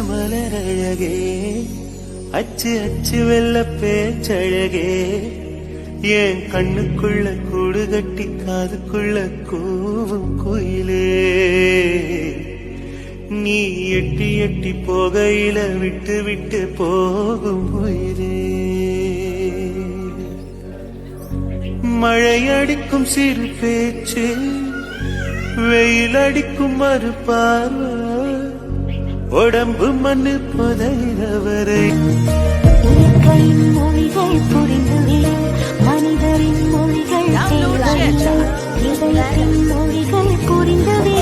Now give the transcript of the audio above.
மலரழகே அச்சு அச்சு வெள்ள பேச்சழகே என் கண்ணுக்குள்ள கூடு கட்டி காதுக்குள்ள கூவும் குயிலே நீ எட்டி எட்டி போகையில விட்டு விட்டு போகும் உயிரே மழையடிக்கும் சிறு பேச்சு வெயில் அடிக்கும் மறுபார்வை உடம்பு மண்ணு புதையிறவரை மொழிகள் புரிந்தவே மனிதரின் மொழிகள் மொழிகள் புரிந்தவே